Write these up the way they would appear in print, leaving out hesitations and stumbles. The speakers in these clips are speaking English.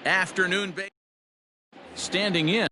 Afternoon standing in.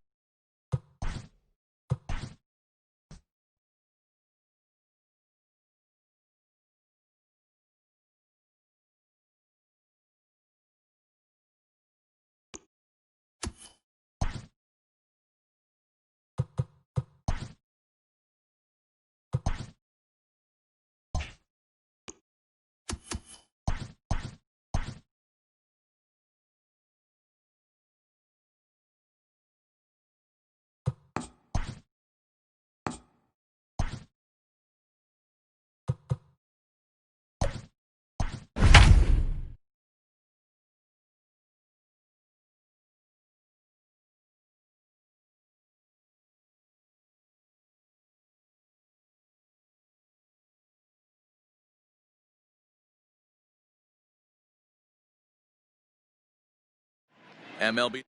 MLB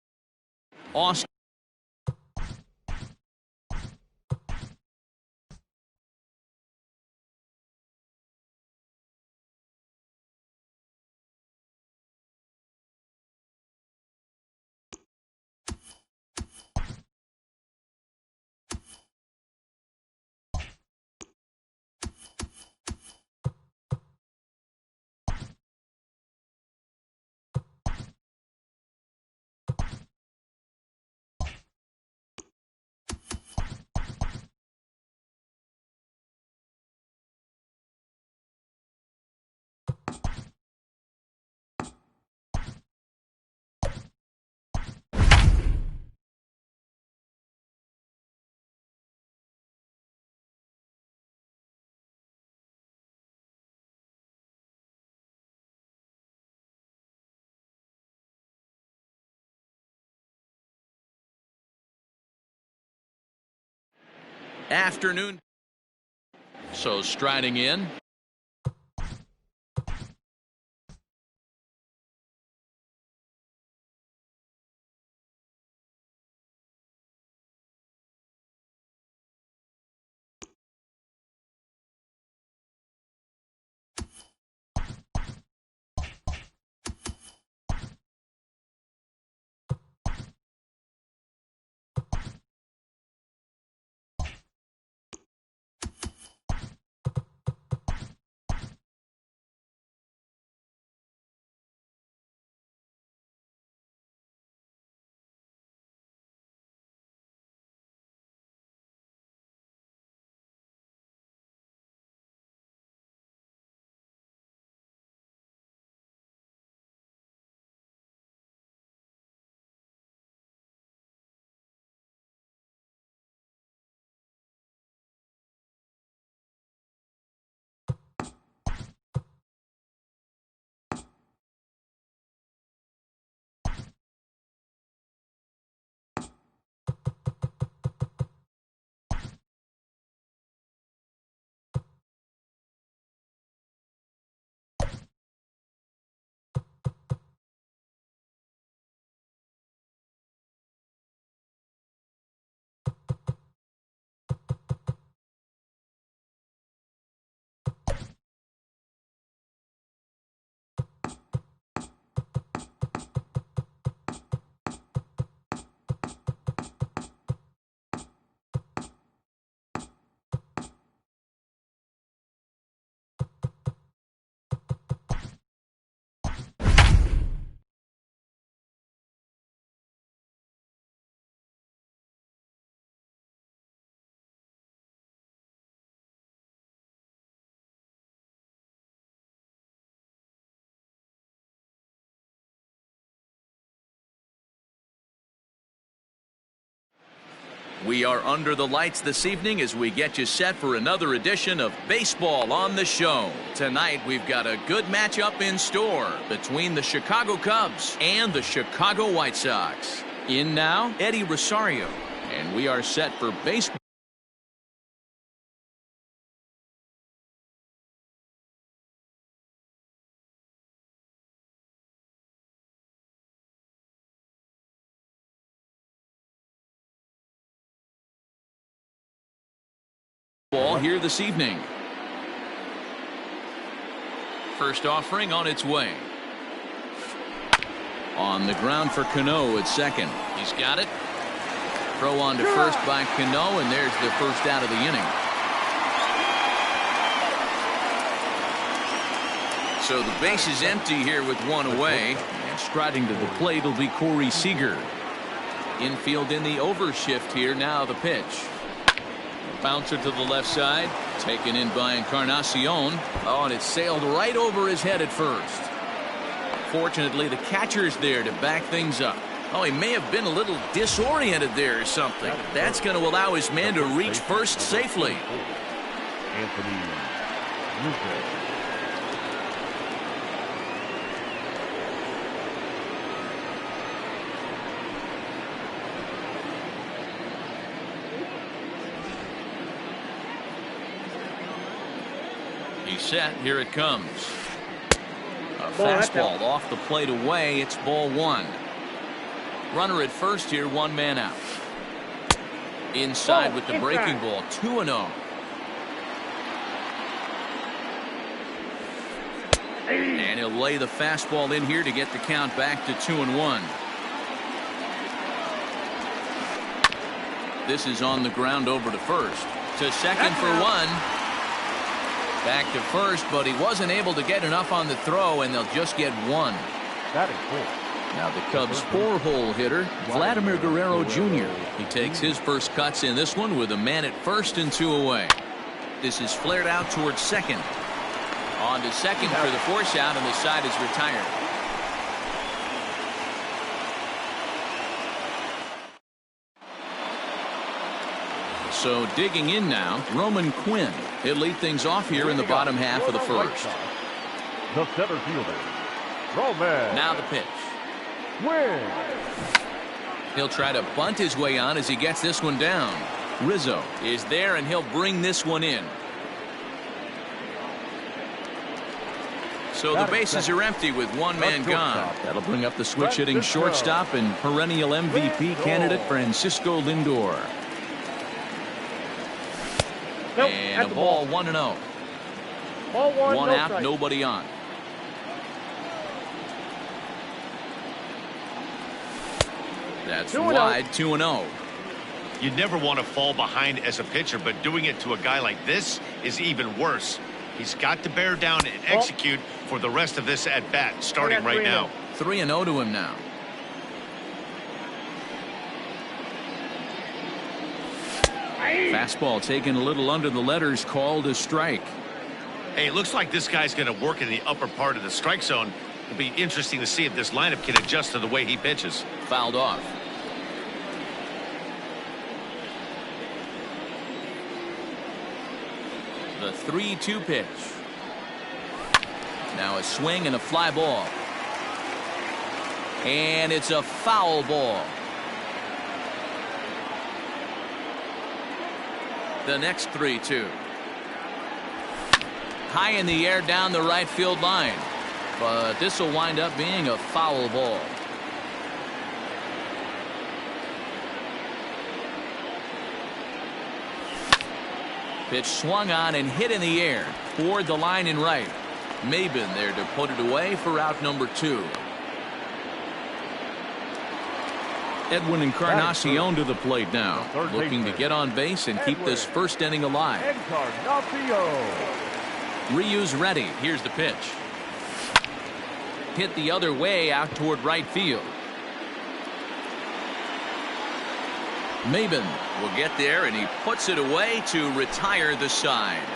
Austin. Afternoon. So striding in. We are under the lights this evening as we get you set for another edition of Baseball on the Show. Tonight, we've got a good matchup in store between the Chicago Cubs and the Chicago White Sox. In now, Eddie Rosario, and we are set for baseball. Ball here this evening. First offering on its way. On the ground for Cano at second. He's got it. Throw on to first by Cano, and there's the first out of the inning. So the base is empty here with one away. And striding to the plate will be Corey Seager. Infield in the overshift here. Now the pitch. Bouncer to the left side. Taken in by Encarnacion. Oh, and it sailed right over his head at first. Fortunately, the catcher's there to back things up. Oh, he may have been a little disoriented there or something. That's going to allow his man to reach first safely. Anthony Rizzo. He's set. Here it comes. A fastball off the plate away. It's ball one. Runner at first here, one man out. Inside with the breaking ball, 2-0. And he'll lay the fastball in here to get the count back to 2-1. This is on the ground over to first. To second for one. Back to first, but he wasn't able to get enough on the throw, and they'll just get one. That is cool. Now the Cubs' four-hole hitter, Vladimir Guerrero Jr. He takes his first cuts in this one with a man at first and two away. This is flared out towards second. On to second for the force out, and the side is retired. So digging in now, Roman Quinn. He'll lead things off here in the bottom half of the first. The center fielder, Roman. Now the pitch. Quinn. He'll try to bunt his way on as he gets this one down. Rizzo is there, and he'll bring this one in. So the bases are empty with one man gone. That'll bring up the switch-hitting shortstop and perennial MVP candidate Francisco Lindor. And a ball 1-0. One out, nobody on. That's wide, 2-0. You never want to fall behind as a pitcher, but doing it to a guy like this is even worse. He's got to bear down and execute for the rest of this at-bat, starting right now. 3-0 to him now. Fastball taken a little under the letters, called a strike. Hey, it looks like this guy's going to work in the upper part of the strike zone. It'll be interesting to see if this lineup can adjust to the way he pitches. Fouled off. The 3-2 pitch. Now a swing and a fly ball. And it's a foul ball. The next 3-2. High in the air down the right field line. But this will wind up being a foul ball. Pitch swung on and hit in the air toward the line and right. Maben there to put it away for out number 2. Edwin Encarnacion to the plate now, looking to get on base and keep this first inning alive. Ryu's ready. Here's the pitch. Hit the other way out toward right field. Maben will get there, and he puts it away to retire the side.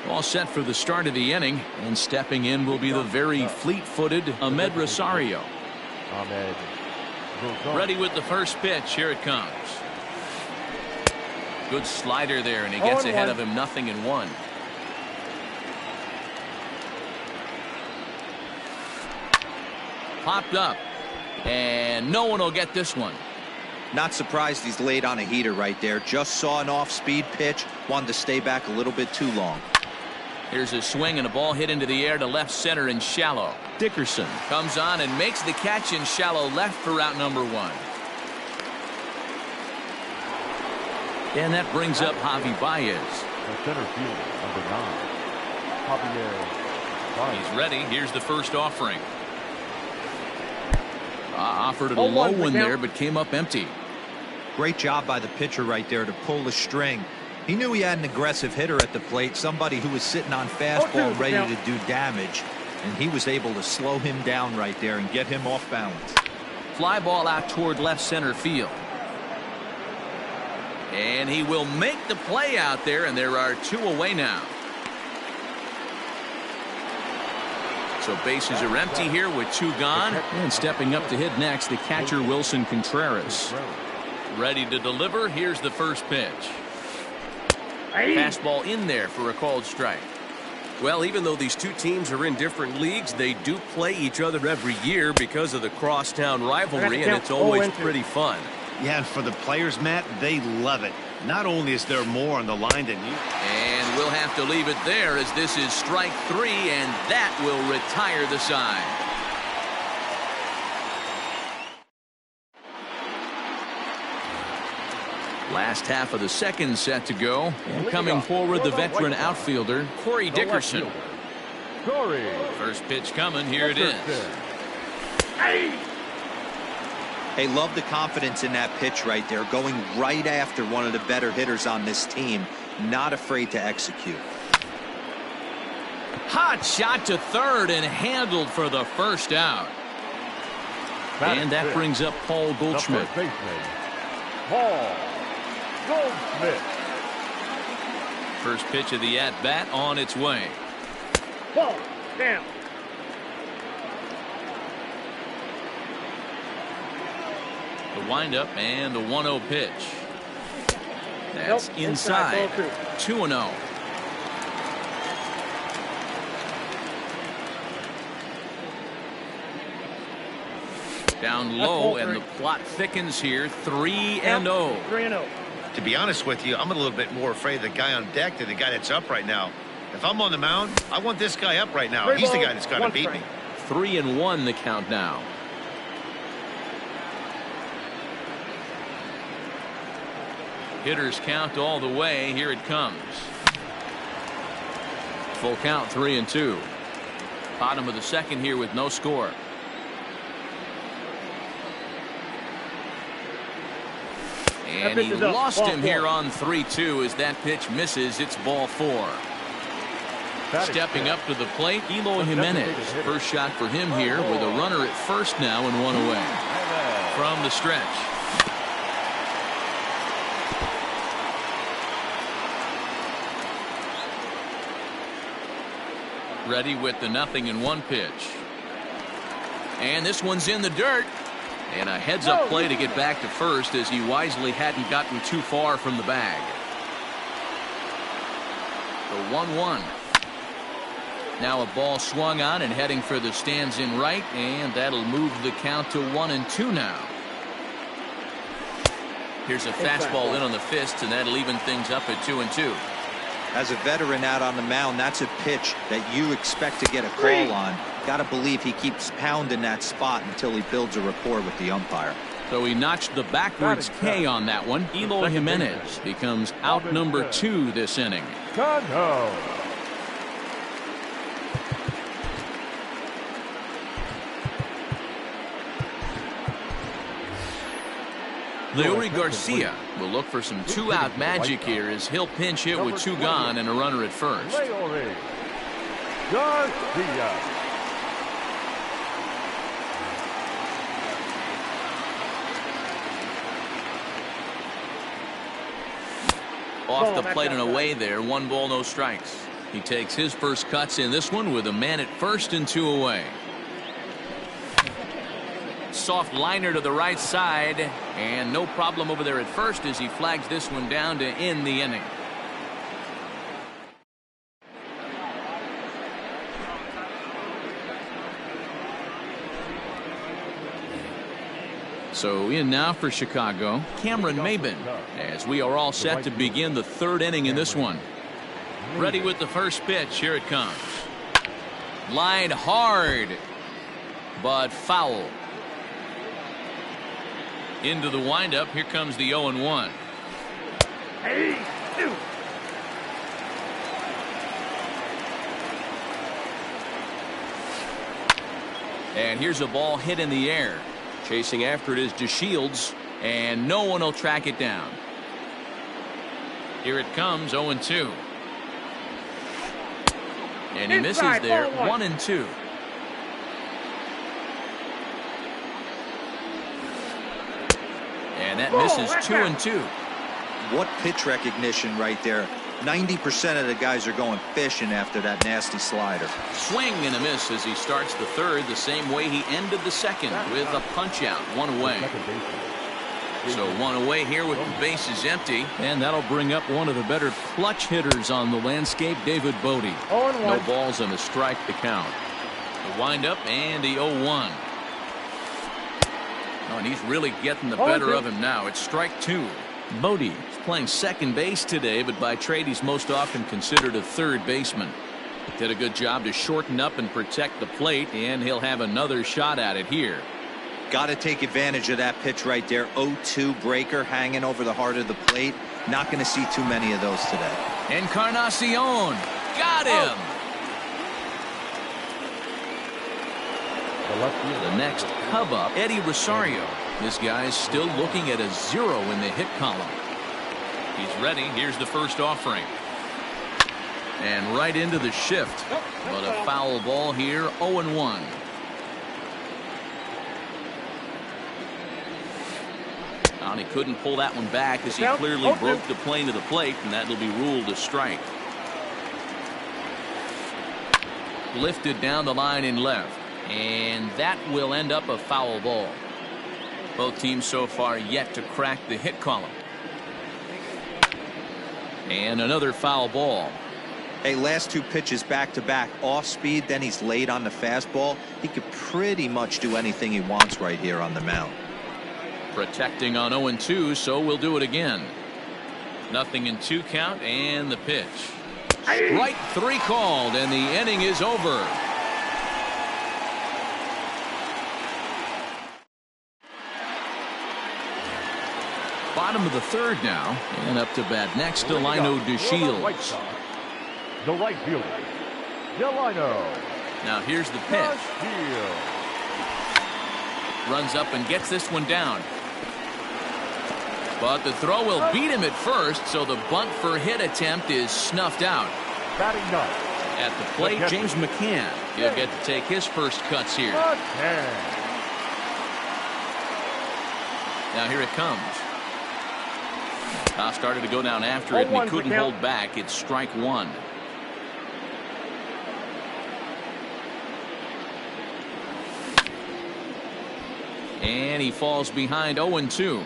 All set for the start of the inning, and stepping in will be the very fleet-footed Amed Rosario. Ready with the first pitch. Here it comes. Good slider there, and he gets ahead of him, 0-1. Popped up, and no one will get this one. Not surprised he's laid on a heater right there. Just saw an off-speed pitch, wanted to stay back a little bit too long. Here's a swing and a ball hit into the air to left center and shallow. Dickerson comes on and makes the catch in shallow left for out number 1. And that brings up Javi Baez. The center fielder, number 9, Javier Baez. He's ready. Here's the first offering. Offered it a low one there, but came up empty. Great job by the pitcher right there to pull the string. He knew he had an aggressive hitter at the plate, somebody who was sitting on fastball ready to do damage, and he was able to slow him down right there and get him off balance. Fly ball out toward left center field. And he will make the play out there, and there are 2 away now. So bases are empty here with 2 gone. And stepping up to hit next, the catcher Wilson Contreras. Ready to deliver. Here's the first pitch. Fastball in there for a called strike. Well, even though these 2 teams are in different leagues, they do play each other every year because of the crosstown rivalry, and it's always pretty fun. Yeah, and for the players, Matt, they love it. Not only is there more on the line than you. And we'll have to leave it there as this is strike 3, and that will retire the side. Last half of the second set to go. And coming forward, the veteran outfielder, Corey Dickerson. Corey. First pitch coming. Here it is. Hey, love the confidence in that pitch right there, going right after one of the better hitters on this team, not afraid to execute. Hot shot to third and handled for the first out. And that brings up Paul Goldschmidt. Paul Goldschmidt. First pitch of the at-bat on its way. Ball down. The windup and the 1-0 pitch. That's inside. 2-0. Down low, and the plot thickens here. 3-0. 3-0. To be honest with you, I'm a little bit more afraid of the guy on deck than the guy that's up right now. If I'm on the mound, I want this guy up right now. He's the guy that's got to beat me. 3-1 the count now. Hitters count all the way. Here it comes. Full count, 3-2. Bottom of the second here with no score. And he lost him here on 3-2 as that pitch misses. It's ball 4. Stepping up to the plate, Eloy Jimenez. First shot for him here with a runner at first now and 1 away. From the stretch. Ready with the 0-1 pitch. And this one's in the dirt. And a heads-up play to get back to first as he wisely hadn't gotten too far from the bag. The 1-1. Now a ball swung on and heading for the stands in right, and that'll move the count to 1-2 now. Here's a fastball in on the fist, and that'll even things up at 2-2. As a veteran out on the mound, that's a pitch that you expect to get a call on. Got to believe he keeps pounding that spot until he builds a rapport with the umpire. So he notched the backwards K on that one. Eloy Jimenez becomes out number 2 this inning. Cano. Leury Garcia will look for some 2-out magic here as he'll pinch hit with 2 gone and a runner at first. Leury Garcia. Off the plate and away there. 1 ball, no strikes. He takes his first cuts in this one with a man at first and 2 away. Soft liner to the right side, and no problem over there at first as he flags this one down to end the inning. So in now for Chicago, Cameron Maybin, as we are all set to begin the 3rd inning in this one. Ready with the first pitch. Here it comes. Line hard, but foul. Into the windup. Here comes the 0-1. And here's a ball hit in the air. Chasing after it is DeShields. And no one will track it down. Here it comes, 0-2. And he misses there, 1-2. And that misses 2-2. What pitch recognition right there. 90% of the guys are going fishing after that nasty slider. Swing and a miss as he starts the third the same way he ended the second with a punch out, one away. So one away here with the bases empty, and that'll bring up one of the better clutch hitters on the landscape, David Bote. No balls and a strike to count. The windup and the 0-1. Oh, and he's really getting the better of him now. It's strike two. Bote is playing second base today, but by trade he's most often considered a third baseman. Did a good job to shorten up and protect the plate, and he'll have another shot at it here. Got to take advantage of that pitch right there. 0-2 breaker hanging over the heart of the plate. Not going to see too many of those today. Encarnacion got him. The next Cub up, Eddie Rosario. This guy's still looking at a 0 in the hit column. He's ready. Here's the first offering. And right into the shift. But a foul ball here, 0-1. And he couldn't pull that one back as he clearly broke the plane of the plate, and that'll be ruled a strike. Lifted down the line in left. And that will end up a foul ball. Both teams so far yet to crack the hit column. And another foul ball. Hey, last two pitches back to back, off speed, then he's late on the fastball. He could pretty much do anything he wants right here on the mound. Protecting on 0-2, so we'll do it again. Nothing in 2 count, and the pitch. Strike 3 called, and the inning is over. Bottom of the third now, and up to bat next, Delino DeShields. The right fielder, Delino. Now here's the pitch. Runs up and gets this one down. But the throw will beat him at first, so the bunt for hit attempt is snuffed out. Batting ninth. At the plate, James McCann. He'll get to take his first cuts here. Now here it comes. Started to go down after it, and he couldn't hold back. It's strike 1. And he falls behind 0-2.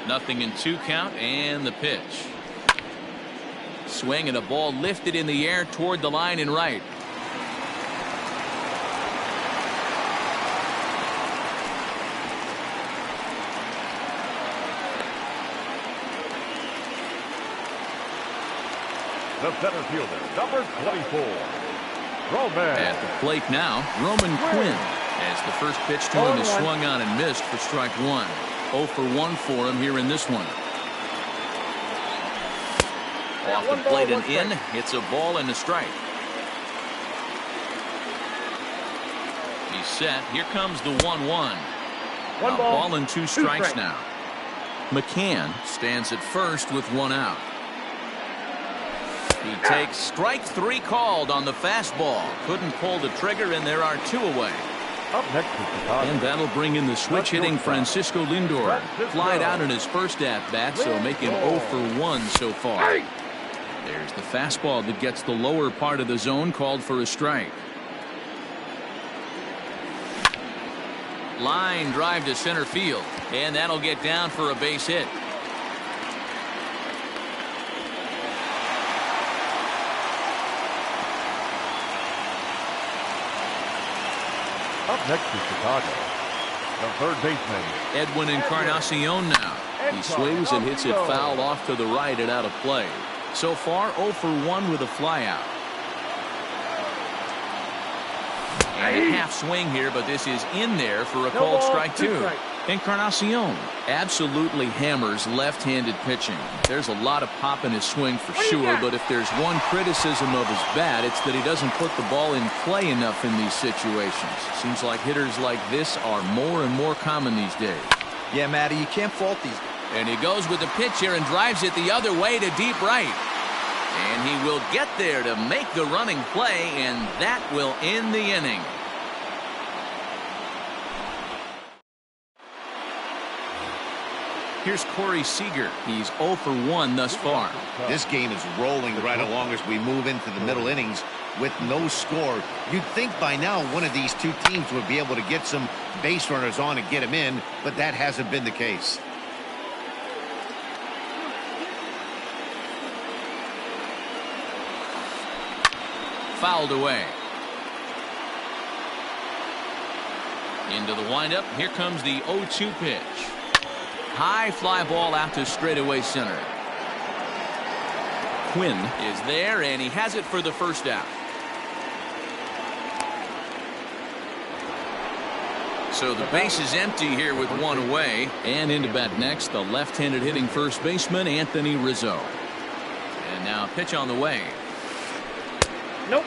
Nothing in 2 count, and the pitch. Swing and a ball lifted in the air toward the line and right. The center fielder, number 24, Roman. At the plate now, Roman Quinn. As the first pitch to him is swung on and missed for strike 1. 0 for 1 for him here in this one. Off the plate and in. It's a ball and a strike. He's set. Here comes the 1-1. A ball and 2 strikes now. McCann stands at first with 1 out. He takes strike 3 called on the fastball. Couldn't pull the trigger, and there are 2 away. Up next is Chicago. And that'll bring in the switch hitting Francisco Lindor. Flied out in his first at-bat, so making 0 for 1 so far. There's the fastball that gets the lower part of the zone, called for a strike. Line drive to center field, and that'll get down for a base hit. Up next is Chicago. The third baseman, Edwin Encarnacion now. He swings and hits it foul off to the right and out of play. So far 0 for 1 with a flyout. And a half swing here, but this is in there for a called strike 2. Encarnacion absolutely hammers left-handed pitching. There's a lot of pop in his swing for sure, but if there's one criticism of his bat, it's that he doesn't put the ball in play enough in these situations. Seems like hitters like this are more and more common these days. Yeah, Matty, you can't fault these. And he goes with the pitch here and drives it the other way to deep right. And he will get there to make the running play, and that will end the inning. Here's Corey Seager. He's 0 for 1 thus far. This game is rolling right along as we move into the middle innings with no score. You'd think by now one of these two teams would be able to get some base runners on and get them in, but that hasn't been the case. Fouled away. Into the windup. Here comes the 0-2 pitch. High fly ball out to straightaway center. Quinn is there, and he has it for the first out. So the base is empty here with one away. And into bat next, the left-handed hitting first baseman, Anthony Rizzo. And now a pitch on the way. Nope.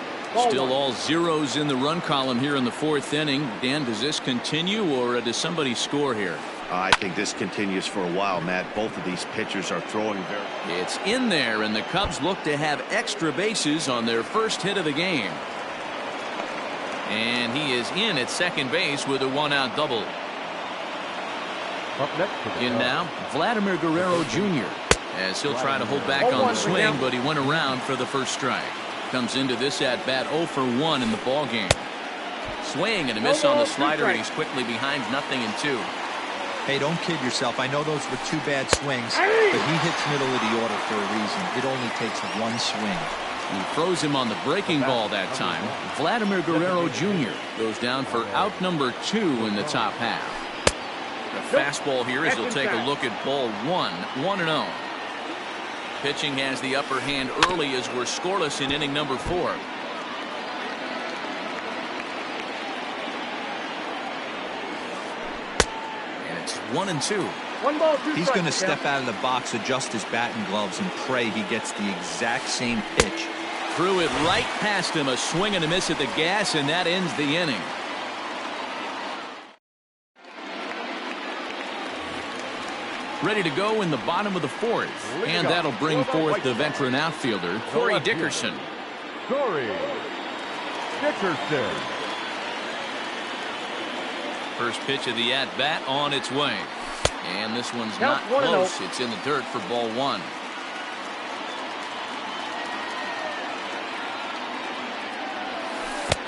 Still all zeros in the run column here in the fourth inning. Dan, does this continue, or does somebody score here? I think this continues for a while, Matt. Both of these pitchers are throwing very... It's in there, and the Cubs look to have extra bases on their first hit of the game. And he is in at second base with a one-out double. Up next In now, Vladimir Guerrero Jr. as he'll try to hold back on the swing, but he went around for the first strike. Comes into this at-bat 0 for 1 in the ball game. Swing and a miss on the slider, and he's quickly behind 0-2. Hey, don't kid yourself. I know those were two bad swings, but he hits middle of the order for a reason. It only takes one swing. He throws him on the breaking ball that time. Vladimir Guerrero Jr. goes down for out number 2 in the top half. The fastball here as he'll take a look at ball 1, 1-0. Pitching has the upper hand early as we're scoreless in inning number 4. And it's 1-2. 1 ball, 2 He's going to step out of the box, adjust his bat and gloves, and pray he gets the exact same pitch. Threw it right past him, a swing and a miss at the gas, and that ends the inning. Ready to go in the bottom of the 4th, and that'll bring forth the veteran outfielder, Corey Dickerson. Corey Dickerson. First pitch of the at-bat on its way. And this one's not close. It's in the dirt for ball 1.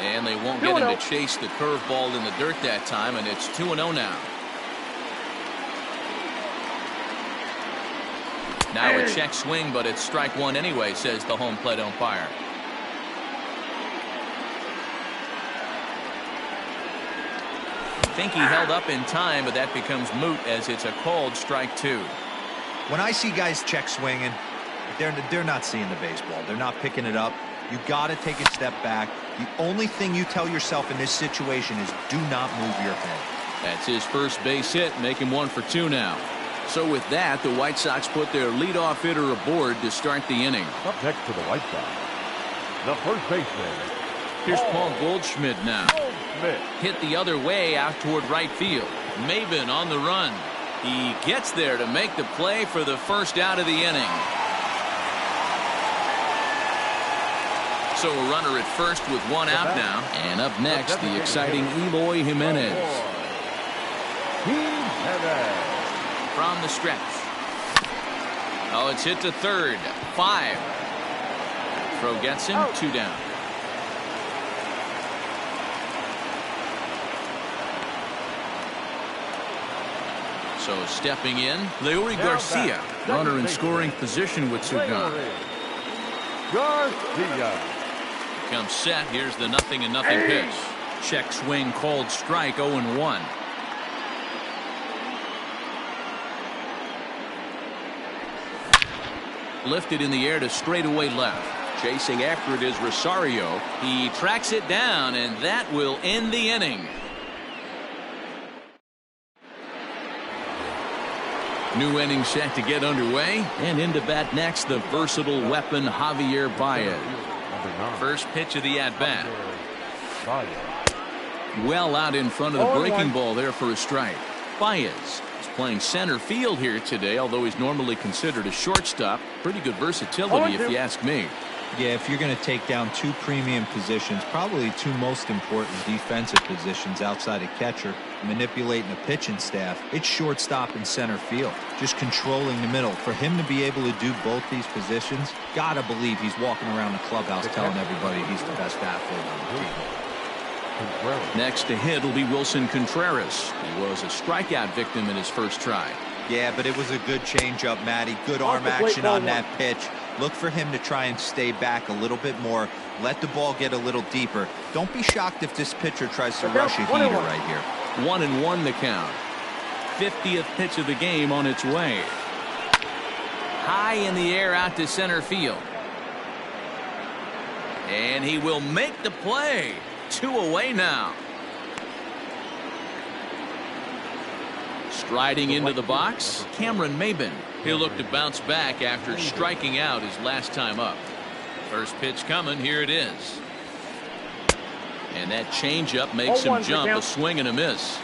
And they won't get him to chase the curveball in the dirt that time, and it's 2-0 now. Now a check swing, but it's strike 1 anyway, says the home plate umpire. I think he held up in time, but that becomes moot as it's a called strike 2. When I see guys check swinging, they're not seeing the baseball. They're not picking it up. You got to take a step back. The only thing you tell yourself in this situation is do not move your head. That's his first base hit, make him 1 for 2 now. So with that, the White Sox put their leadoff hitter aboard to start the inning. Up next to the White Sox, the first baseman. Here's Paul Goldschmidt now. Hit the other way out toward right field. Maben on the run. He gets there to make the play for the first out of the inning. So a runner at first with 1 out now. And up next, the exciting Eloy Jimenez. From the stretch. Oh, it's hit to third. 5. Throw gets him. 2 down. So stepping in, Leury Garcia. Runner in scoring position with 2 gone. Garcia comes set. Here's the 0-0 pitch. Check swing called strike. 0-1. Lifted in the air to straightaway left. Chasing after it is Rosario. He tracks it down, and that will end the inning. New inning set to get underway, and into bat next, the versatile weapon Javier Baez. First pitch of the at-bat. Well out in front of the breaking ball there for a strike. Baez is playing center field here today, although he's normally considered a shortstop. Pretty good versatility if you ask me. Yeah, if you're going to take down two premium positions, probably two most important defensive positions outside of catcher, manipulating a pitching staff, it's shortstop and center field, just controlling the middle. For him to be able to do both these positions, gotta believe he's walking around the clubhouse telling everybody he's the best athlete on the team. Next to hit will be Wilson Contreras. He was a strikeout victim in his first try. Yeah, but it was a good changeup, Matty. Good arm action on that pitch. Look for him to try and stay back a little bit more. Let the ball get a little deeper. Don't be shocked if this pitcher tries to rush a heater right here. 1-1 the count. 50th pitch of the game on its way. High in the air out to center field. And he will make the play. 2 away now. Striding into the box, Cameron Maybin. He'll look to bounce back after striking out his last time up. First pitch coming. Here it is. And that changeup makes him jump. A swing and a miss.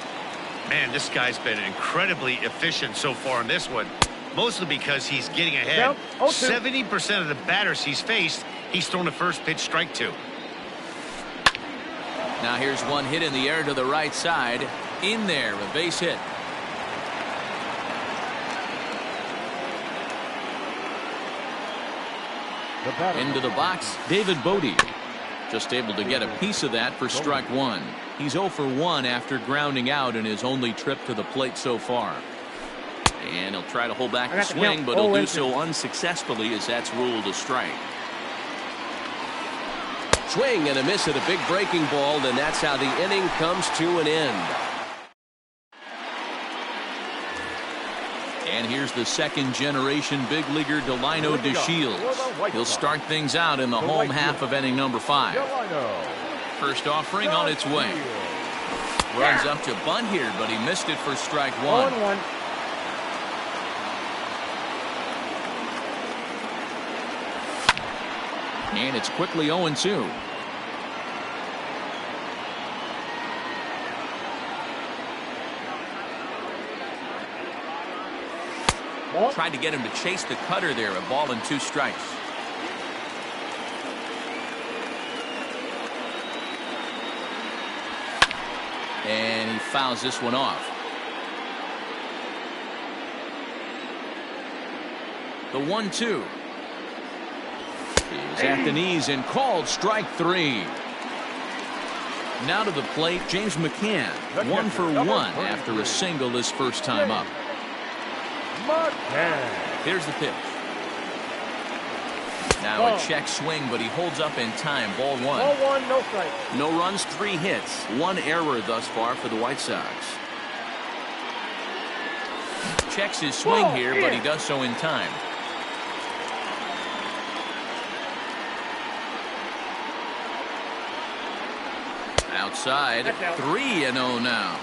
Man, this guy's been incredibly efficient so far in this one. Mostly because he's getting ahead. 70% of the batters he's faced, he's thrown a first pitch strike to. Now here's one hit in the air to the right side. In there, a base hit. Into the box, David Bodie. Just able to get a piece of that for strike one. He's 0 for 1 after grounding out in his only trip to the plate so far. And he'll try to hold back the swing, but he'll do so unsuccessfully as that's ruled a strike. Swing and a miss at a big breaking ball, and that's how the inning comes to an end. And here's the second-generation big leaguer Delino DeShields. He'll start things out in the home half of inning number 5. First offering on its way. Runs up to bunt here, but he missed it for strike one. 1-1. And it's quickly 0-2. Tried to get him to chase the cutter there. A ball and 2 strikes. And he fouls this one off. The 1-2 is at the knees and called strike 3. Now to the plate, James McCann. 1 for 1 after a single his first time up. Here's the pitch. Now a check swing, but he holds up in time. Ball 1. Ball 1, no strike. No runs, 3 hits. 1 error thus far for the White Sox. Checks his swing here, but he does so in time. Outside, 3-0 now.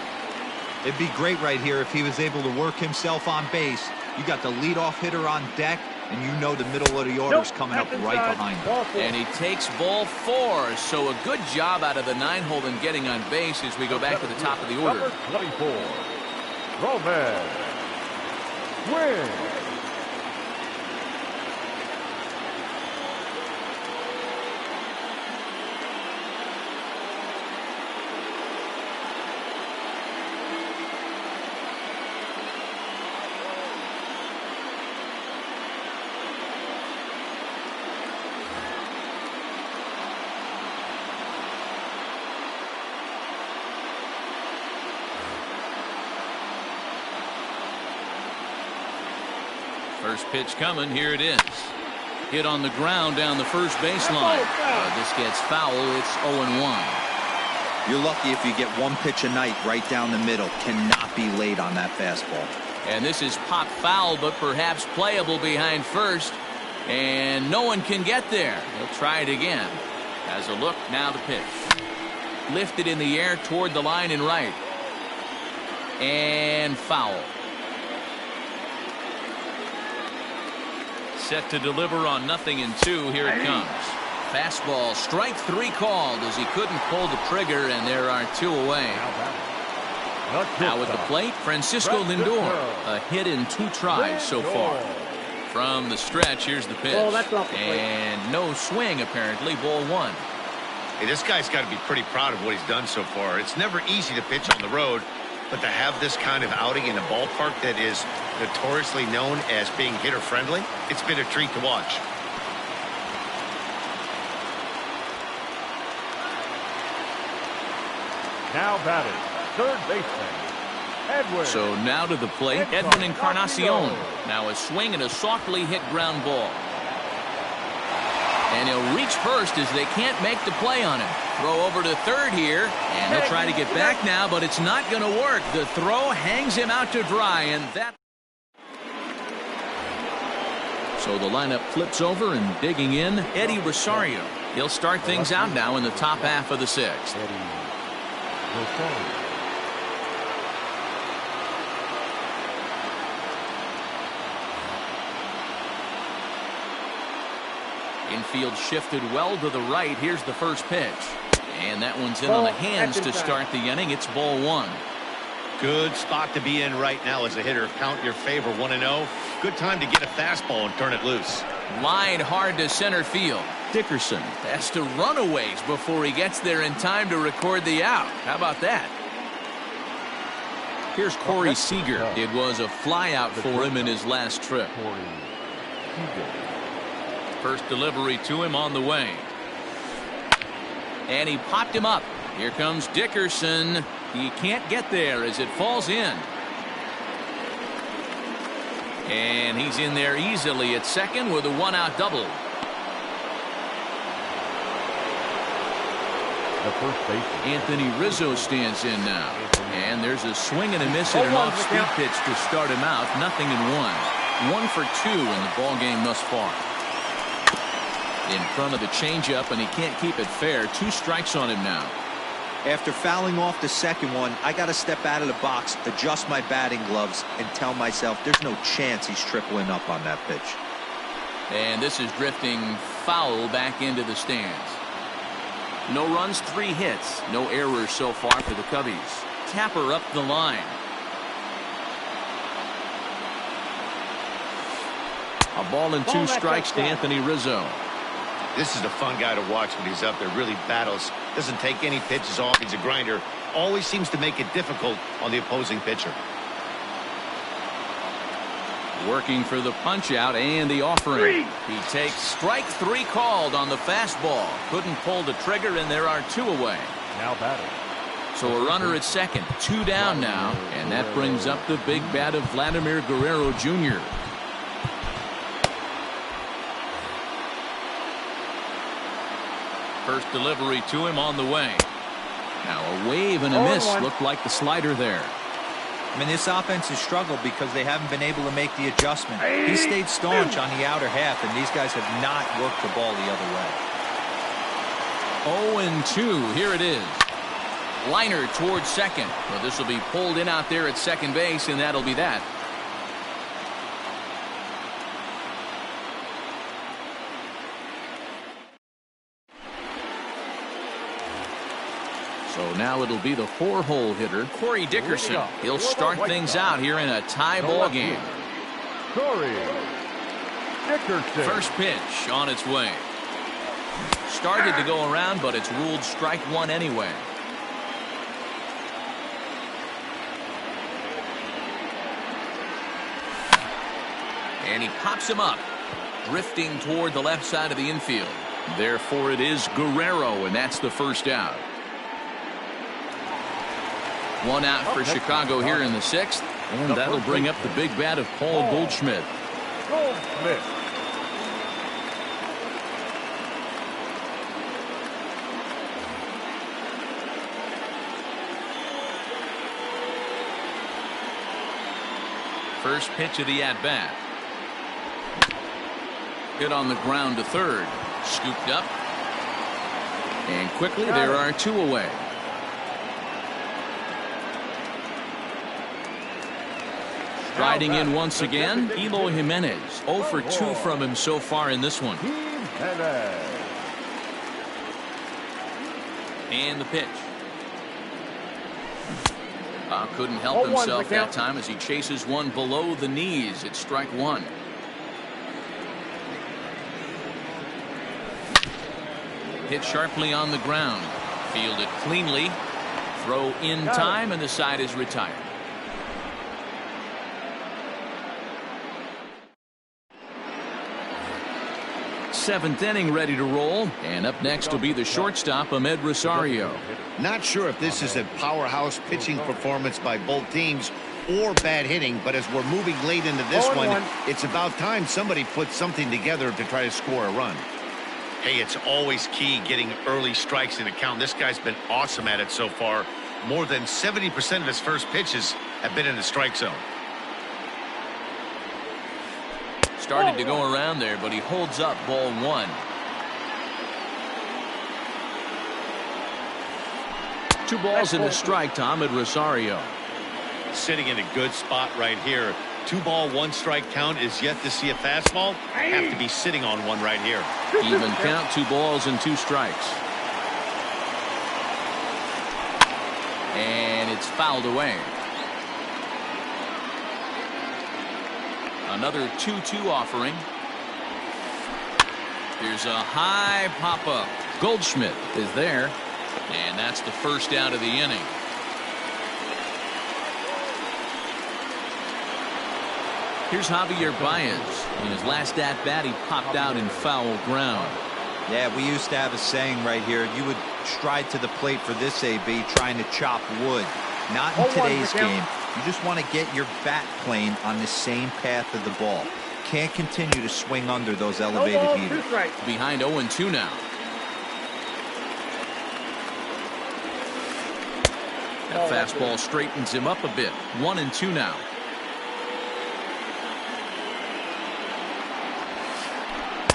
It'd be great right here if he was able to work himself on base. You got the leadoff hitter on deck, and you know the middle of the order's coming up right behind him. And he takes ball 4, so a good job out of the 9-hole in getting on base as we go back to the top of the order. Number 24, Roman Quinn. First pitch coming. Here it is. Hit on the ground down the first baseline. This gets foul. It's 0-1. You're lucky if you get one pitch a night right down the middle. Cannot be late on that fastball. And this is pop foul, but perhaps playable behind first. And no one can get there. He'll try it again. Has a look. Now the pitch. Lifted in the air toward the line and right. And foul. Set to deliver on 0-2. Here it comes. Fastball, strike 3 called as he couldn't pull the trigger, and there are 2 away. Now at the plate, Francisco Lindor. A hit in 2 tries so far. From the stretch, here's the pitch. And no swing, apparently. Ball 1. Hey, this guy's got to be pretty proud of what he's done so far. It's never easy to pitch on the road, but to have this kind of outing in a ballpark that is notoriously known as being hitter-friendly, it's been a treat to watch. Now batting, third baseman, Edwin. So now to the plate, Edwin Encarnacion. Now a swing and a softly hit ground ball. And he'll reach first as they can't make the play on him. Throw over to third here, and he'll try to get back now, but it's not going to work. The throw hangs him out to dry, and that... So the lineup flips over, and digging in, Eddie Rosario. He'll start things out now in the top half of the 6th. Infield shifted well to the right. Here's the first pitch. And that one's in on the hands to start the inning. It's ball 1. Good spot to be in right now as a hitter. Count your favor, 1-0. Good time to get a fastball and turn it loose. Line hard to center field. Dickerson has to run a ways before he gets there in time to record the out. How about that? Here's Corey Seager. It was a fly out for him in his last trip. First delivery to him on the way. And he popped him up. Here comes Dickerson. He can't get there as it falls in. And he's in there easily at second with a 1-out double. The first baseman, Anthony Rizzo stands in now. And there's a swing and a miss at an off-speed pitch to start him out. 0-1. 1 for 2 in the ball game thus far. In front of the changeup, and he can't keep it fair. 2 strikes on him now. After fouling off the second one, I got to step out of the box, adjust my batting gloves, and tell myself there's no chance he's tripling up on that pitch. And this is drifting foul back into the stands. No runs, 3 hits. No errors so far for the Cubbies. Tapper up the line. A ball and 2 strikes to Anthony Rizzo. This is a fun guy to watch when he's up there. Really battles. Doesn't take any pitches off. He's a grinder. Always seems to make it difficult on the opposing pitcher. Working for the punch out and the offering. He takes strike 3 called on the fastball. Couldn't pull the trigger, and there are 2 away. now batting. So a runner at second, 2 down now, and that brings up the big bat of Vladimir Guerrero Jr. First delivery to him on the way. Now a wave and a miss. Looked like the slider there. I mean, this offense has struggled because they haven't been able to make the adjustment. He stayed staunch on the outer half, and these guys have not worked the ball the other way. 0-2. Here it is. Liner towards second. Well, this will be pulled in out there at second base, and that'll be that. So now it'll be the 4-hole hitter, Corey Dickerson. He'll start things out here in a tie ball game. Corey Dickerson. First pitch on its way. Started to go around, but it's ruled strike 1 anyway. And he pops him up, drifting toward the left side of the infield. Therefore, it is Guerrero, and that's the first out. 1 out for Chicago here in the 6th, and that'll bring up the big bat of Paul Goldschmidt. Goldschmidt. First pitch of the at-bat. Hit on the ground to third. Scooped up. And quickly there are 2 away. Riding in once again, Eloy Jimenez. 0 for 2 from him so far in this one. And the pitch. Couldn't help himself that time as he chases one below the knees. It's strike one. Hit sharply on the ground. Fielded cleanly. Throw in time, and the side is retired. Seventh inning ready to roll, and up next will be the shortstop, Amed Rosario. Not sure if this is a powerhouse pitching performance by both teams or bad hitting, but as we're moving late into this one, it's about time somebody puts something together to try to score a run. Hey, it's always key getting early strikes in a count. This guy's been awesome at it so far. More than 70% of his first pitches have been in the strike zone. Started to go around there, but he holds up ball one. 2 balls in the strike to Amed Rosario. Sitting in a good spot right here. 2 ball, 1 strike count is yet to see a fastball. Have to be sitting on one right here. Even count, 2 balls and 2 strikes. And it's fouled away. Another 2-2 offering. Here's a high pop-up. Goldschmidt is there. And that's the first out of the inning. Here's Javier Baez. In his last at-bat, he popped out in foul ground. Yeah, we used to have a saying right here. You would stride to the plate for this AB trying to chop wood. Not in today's game. You just want to get your bat plane on the same path of the ball. Can't continue to swing under those elevated heaters. Behind 0-2 now. That fastball straightens him up a bit. 1-2 now.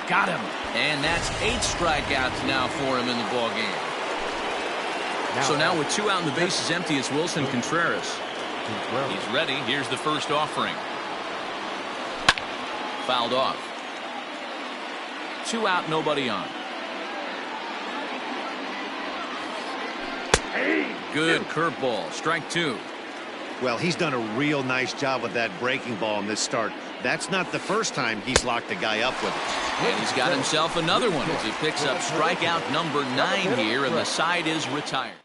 Got him. And that's 8 strikeouts now for him in the ballgame. So now with 2 out and the bases empty, it's Wilson Contreras. He's ready. Here's the first offering. Fouled off. 2 out, nobody on. Good curveball. Strike 2. Well, he's done a real nice job with that breaking ball in this start. That's not the first time he's locked a guy up with it. And he's got himself another one as he picks up strikeout number 9 here, and the side is retired.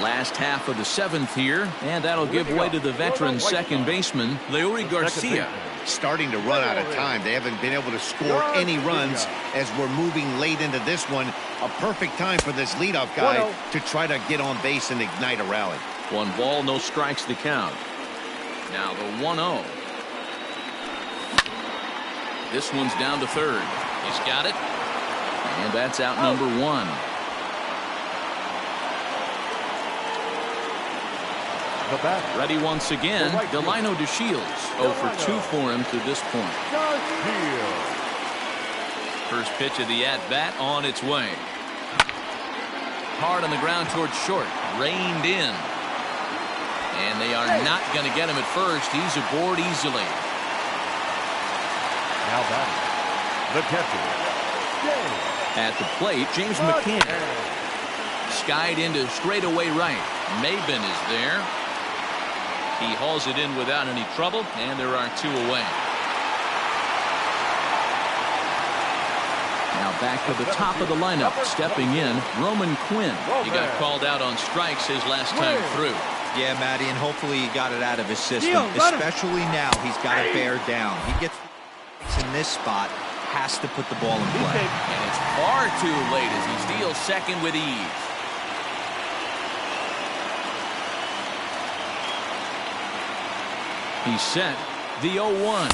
Last half of the 7th here, and that'll give way to the veteran second baseman, Leury Garcia. Starting to run out of time. They haven't been able to score any runs as we're moving late into this one. A perfect time for this leadoff guy to try to get on base and ignite a rally. 1 ball, no strikes to count. Now the 1-0. This one's down to third. He's got it. And that's out number 1. Ready once again, Delino DeShields. 0 for 2 for him to this point. First pitch of the at-bat on its way. Hard on the ground towards short. Reined in. And they are not going to get him at first. He's aboard easily. Now batting, the catcher, At the plate, James McCann. Skied into straightaway right. Maben is there. He hauls it in without any trouble, and there are 2 away. Now back to the top of the lineup, stepping in, Roman Quinn. He got called out on strikes his last time through. Yeah, Matty, and hopefully he got it out of his system. Especially now, he's got to bear down. He gets in this spot, has to put the ball in play. And it's far too late as he steals second with ease. He's set. The 0-1.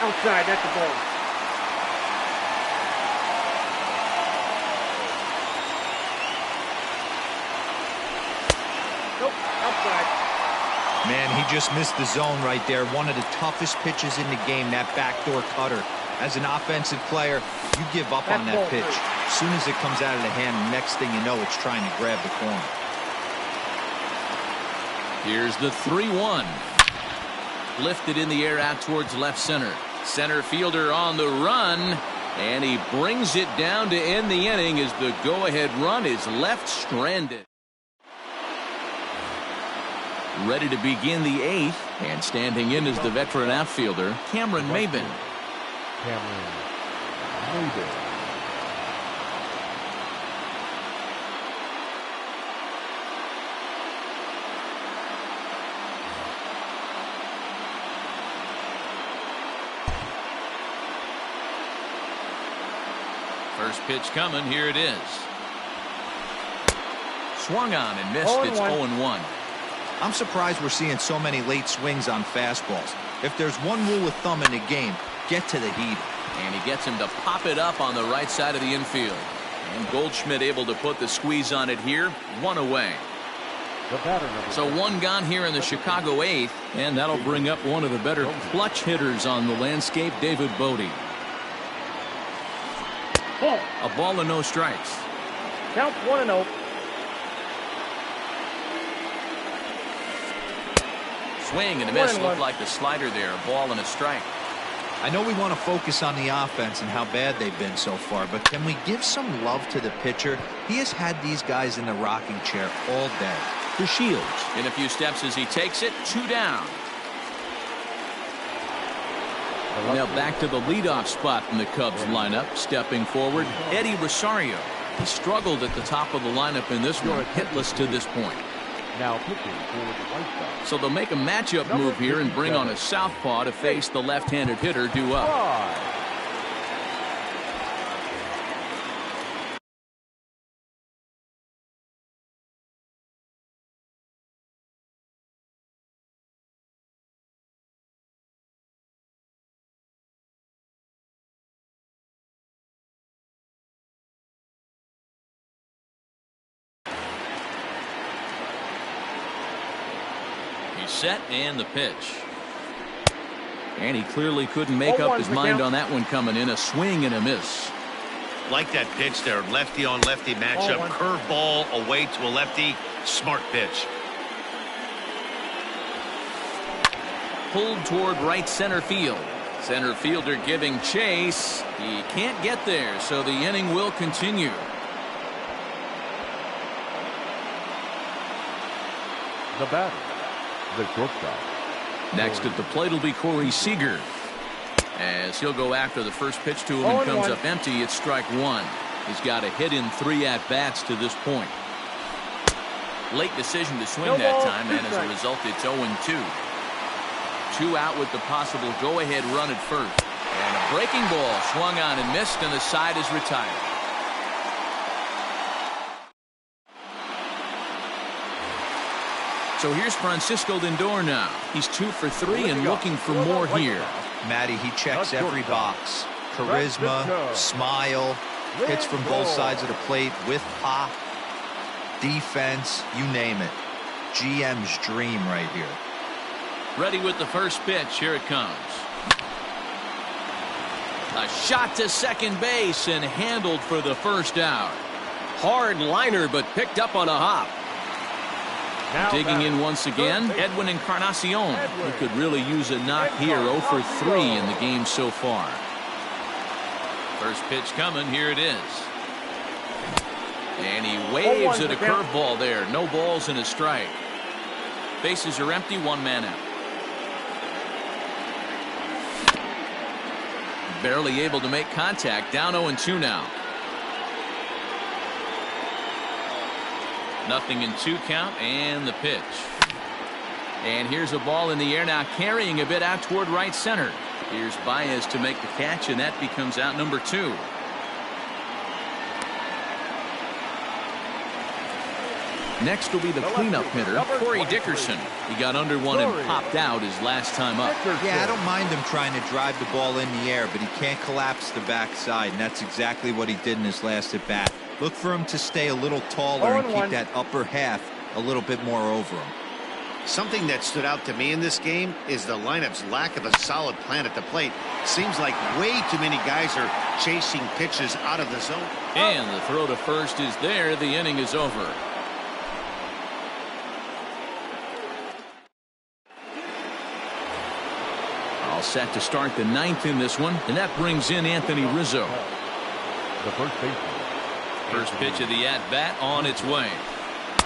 Outside, that's the ball. Nope, outside. Man, he just missed the zone right there. One of the toughest pitches in the game, that backdoor cutter. As an offensive player, you give up on that pitch. As soon as it comes out of the hand, next thing you know, it's trying to grab the corner. Here's the 3-1. Lifted in the air out towards left center. Center fielder on the run, and he brings it down to end the inning as the go-ahead run is left stranded. Ready to begin the 8th, and standing in is the veteran outfielder, Cameron Maybin. Cameron Maybin. First pitch coming. Here it is. Swung on and missed. It's 0-1. I'm surprised we're seeing so many late swings on fastballs. If there's one rule of thumb in the game, get to the heater. And he gets him to pop it up on the right side of the infield. And Goldschmidt able to put the squeeze on it here. 1 away. So 1 gone here in the Chicago 8th. And that'll bring up one of the better clutch hitters on the landscape, David Bote. A ball and no strikes. Count 1-0. Swing and a miss. Looked like the slider there. A ball and a strike. I know we want to focus on the offense and how bad they've been so far, but can we give some love to the pitcher? He has had these guys in the rocking chair all day. To Shields. In a few steps as he takes it. 2 down. Now back to the leadoff spot in the Cubs lineup. Stepping forward, Eddie Rosario. He struggled at the top of the lineup in this one, hitless to this point. Now pitching for the White Sox. So they'll make a matchup move here and bring on a southpaw to face the left-handed hitter due up. Set and the pitch. And he clearly couldn't make up his mind on that one coming in. A swing and a miss. Like that pitch there. Lefty on lefty matchup. Curveball away to a lefty. Smart pitch. Pulled toward right center field. Center fielder giving chase. He can't get there, so the inning will continue. The batter, the shortstop. Next at the plate will be Corey Seager. As he'll go after the first pitch to him and comes up empty. It's strike 1. He's got a hit in 3 at-bats to this point. Late decision to swing that time, and as a result, it's 0-2. 2 out with the possible go-ahead run at first. And a breaking ball swung on and missed, and the side is retired. So here's Francisco Lindor now. He's 2 for 3 and looking for more here. Matty, he checks every box. Charisma, smile, hits from both sides of the plate with pop, defense, you name it. GM's dream right here. Ready with the first pitch. Here it comes. A shot to second base and handled for the first out. Hard liner, but picked up on a hop. Now digging in once again, Edwin Encarnacion. He could really use a knock here. 0 for 3 in the game so far. First pitch coming. Here it is. And he waves at a curveball there. No balls and a strike. Bases are empty. 1 man out. Barely able to make contact. Down 0-2 now. 0-2 count and the pitch. And here's a ball in the air now, carrying a bit out toward right center. Here's Baez to make the catch, and that becomes out number 2. Next will be the cleanup hitter, Corey Dickerson. He got under one and popped out his last time up. Yeah, I don't mind him trying to drive the ball in the air, but he can't collapse the backside, and that's exactly what he did in his last at bat. Look for him to stay a little taller and keep that upper half a little bit more over him. Something that stood out to me in this game is the lineup's lack of a solid plan at the plate. Seems like way too many guys are chasing pitches out of the zone. And the throw to first is there. The inning is over. All set to start the 9th in this one, and that brings in Anthony Rizzo. The first baseman. First pitch of the at-bat on its way.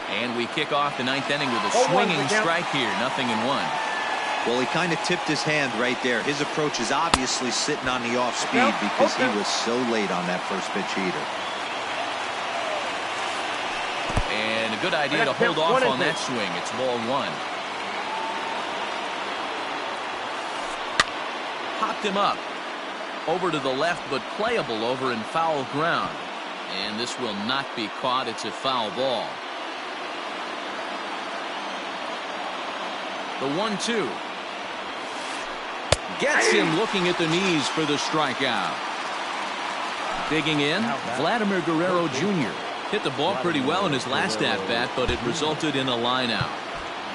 And we kick off the 9th inning with a swinging strike here. 0-1. Well, he kind of tipped his hand right there. His approach is obviously sitting on the off speed because he was so late on that first pitch heater. And a good idea to hold off on that swing. It's ball 1. Popped him up. Over to the left, but playable over in foul ground. And this will not be caught. It's a foul ball. The 1-2. Gets him looking at the knees for the strikeout. Digging in, Vladimir Guerrero Jr. Hit the ball pretty well in his last at-bat, but it resulted in a line-out.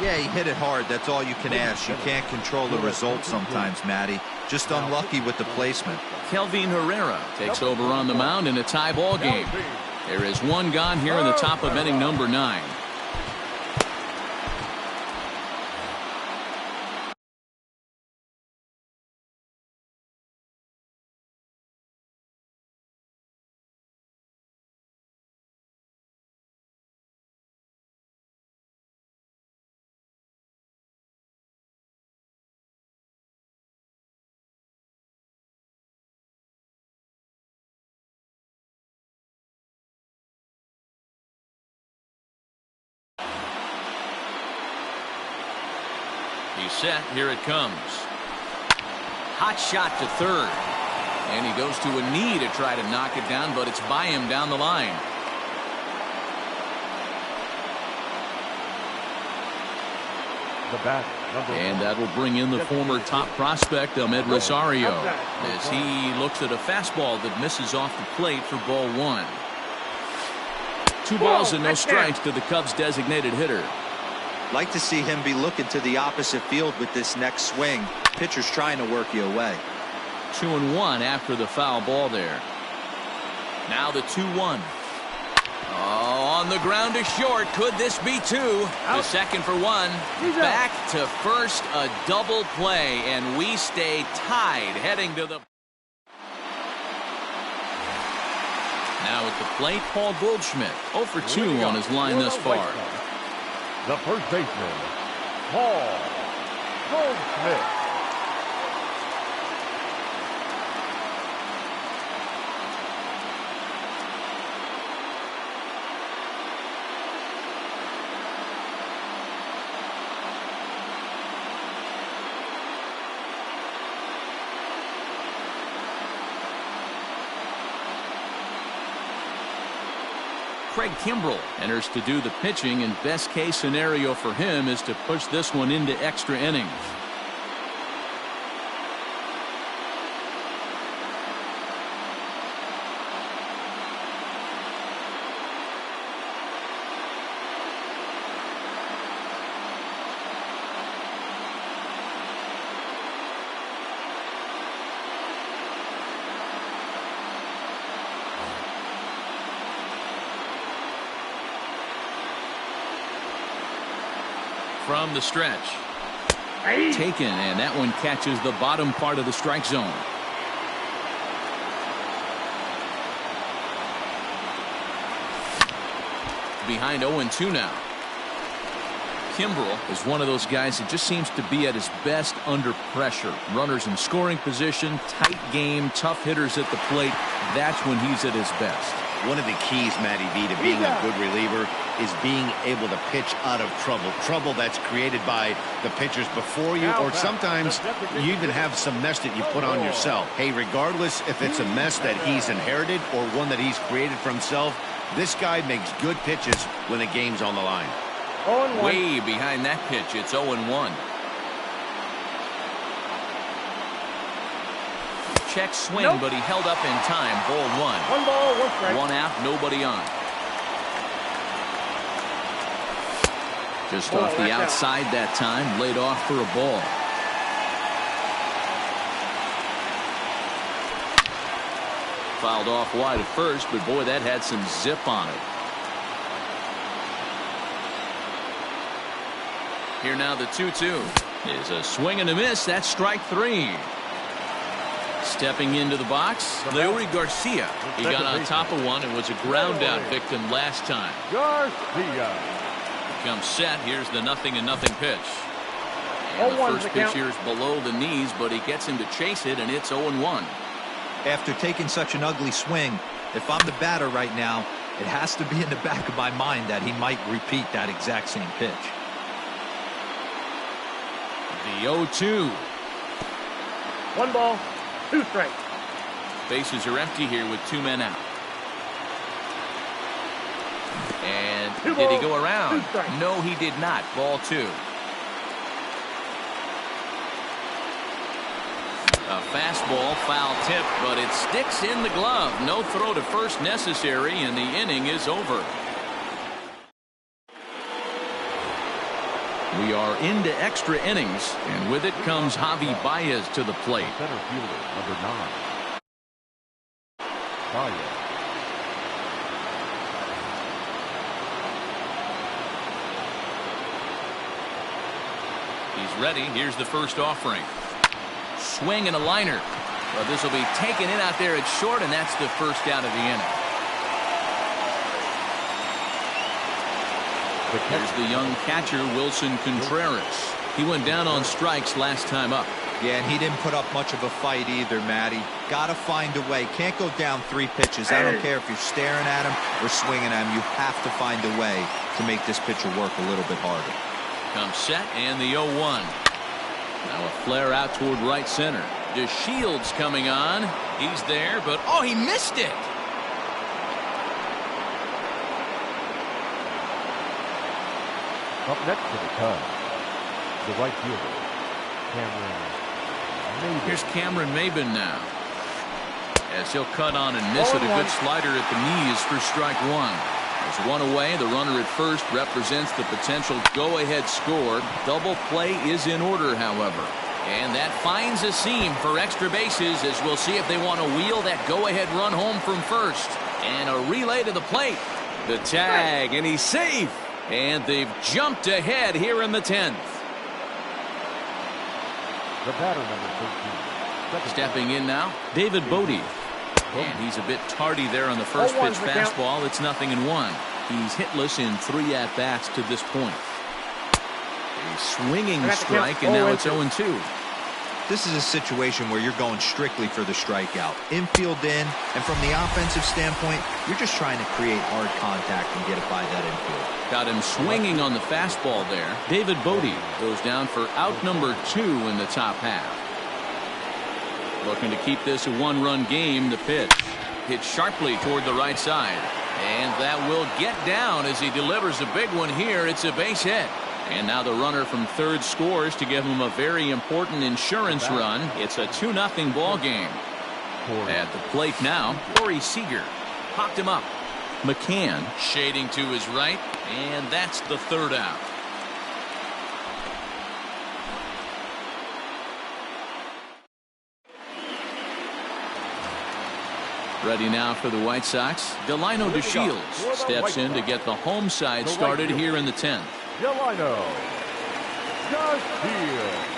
Yeah, he hit it hard. That's all you can ask. You can't control the result sometimes, Matty. Just unlucky with the placement. Kelvin Herrera takes over on the mound in a tie ball game. There is one gone here in the top of inning number 9. He's set. Here it comes. Hot shot to third. And he goes to a knee to try to knock it down, but it's by him down the line. The bat, and that will bring in the former top prospect, Ahmed Rosario, as he looks at a fastball that misses off the plate for ball 1. 2 balls and no strikes to the Cubs' designated hitter. Like to see him be looking to the opposite field with this next swing. Pitcher's trying to work you away. 2-1 after the foul ball there. Now the 2-1. Oh, on the ground to short. Could this be 2? The second for 1. Back to first, a double play, and we stay tied heading to the... Now at the plate, Paul Goldschmidt. 0 for 2 on his line thus far. The first baseman, Paul Goldschmidt. Craig Kimbrell enters to do the pitching, and best case scenario for him is to push this one into extra innings. From the stretch. Taken, and that one catches the bottom part of the strike zone. Behind 0-2 now. Kimbrell is one of those guys that just seems to be at his best under pressure. Runners in scoring position, tight game, tough hitters at the plate. That's when he's at his best. One of the keys, Matty V, to being a good reliever is being able to pitch out of trouble. Trouble that's created by the pitchers before you, or sometimes you even have some mess that you put on yourself. Hey, regardless if it's a mess that he's inherited or one that he's created for himself, this guy makes good pitches when the game's on the line. Way behind that pitch, it's 0-1. Check swing, but he held up in time. Ball 1. 1 ball, 1 strike. 1 out, nobody on. Just off the outside that time, laid off for a ball. Fouled off wide at first, but boy, that had some zip on it. Here now the 2-2. Is a swing and a miss. That's strike 3. Stepping into the box, Leury Garcia. He got on top of one and was a ground out victim last time. Garcia. Comes set. Here's the 0-0 pitch. And the first pitch here is below the knees, but he gets him to chase it, and it's 0-1. After taking such an ugly swing, if I'm the batter right now, it has to be in the back of my mind that he might repeat that exact same pitch. The 0-2. 1 ball, 2 strikes. Bases are empty here with 2 men out. And did he go around? No, he did not. Ball 2. A fastball, foul tip, but it sticks in the glove. No throw to first necessary, and the inning is over. We are into extra innings, and with it comes Javi Baez to the plate. Center fielder, number 9. Baez. He's ready. Here's the first offering. Swing and a liner. Well, this will be taken in out there at short, and that's the first out of the inning. Here's the young catcher, Wilson Contreras. He went down on strikes last time up. Yeah, and he didn't put up much of a fight either, Matty. Got to find a way. Can't go down 3 pitches. I don't care if you're staring at him or swinging at him. You have to find a way to make this pitcher work a little bit harder. Comes set, and the 0-1. Now a flare out toward right center. DeShields coming on. He's there, but oh, he missed it. Up next to the Cubs, the right fielder, Cameron Maybin. Here's Cameron Maybin now. As he'll cut on and miss it. A good slider at the knees for strike 1. There's 1 away. The runner at first represents the potential go-ahead score. Double play is in order, however. And that finds a seam for extra bases, as we'll see if they want to wheel that go-ahead run home from first. And a relay to the plate. The tag, and he's safe. And they've jumped ahead here in the 10th. The batter, number 13. Stepping in now, David Bodie. And he's a bit tardy there on the first pitch fastball. It's 0-1. He's hitless in 3 at-bats to this point. A swinging strike, and now it's 0-2. This is a situation where you're going strictly for the strikeout. Infield in, and from the offensive standpoint, you're just trying to create hard contact and get it by that infield. Got him swinging on the fastball there. David Bodie goes down for out number 2 in the top half. Looking to keep this a 1-run game. The pitch hit sharply toward the right side, and that will get down as he delivers a big one here. It's a base hit. And now the runner from third scores to give him a very important insurance run. It's a 2-0 ball game. At the plate now, Corey Seager popped him up. McCann shading to his right, and that's the 3rd out. Ready now for the White Sox. Delino DeShields steps in to get the home side started here in the 10th. Delino Garcia.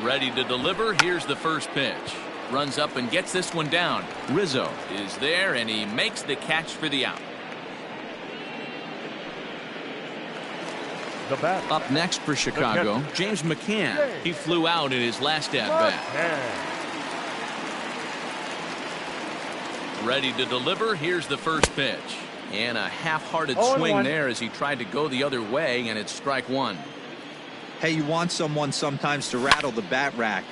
Ready to deliver. Here's the first pitch. Runs up and gets this one down. Rizzo is there, and he makes the catch for the out. Up next for Chicago, James McCann. He flew out in his last at-bat. Ready to deliver. Here's the first pitch. And a half-hearted swing there as he tried to go the other way, and it's strike 1. Hey, you want someone sometimes to rattle the bat rack,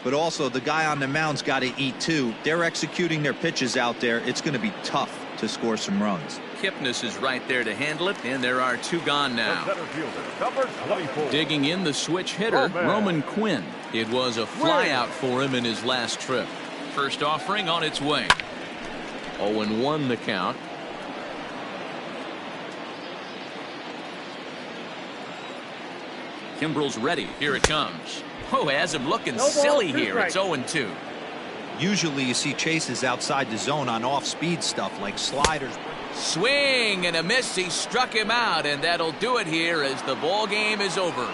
but also the guy on the mound's got to eat too. They're executing their pitches out there. It's going to be tough to score some runs. Kipnis is right there to handle it, and there are 2 gone now. Digging in the switch hitter, Roman Quinn. It was a flyout for him in his last trip. First offering on its way. 0-1 the count. Kimbrel's ready. Here it comes. Oh, has him looking silly here. It's 0-2. Usually you see chases outside the zone on off-speed stuff like sliders. Swing and a miss. He struck him out, and that'll do it here as the ball game is over.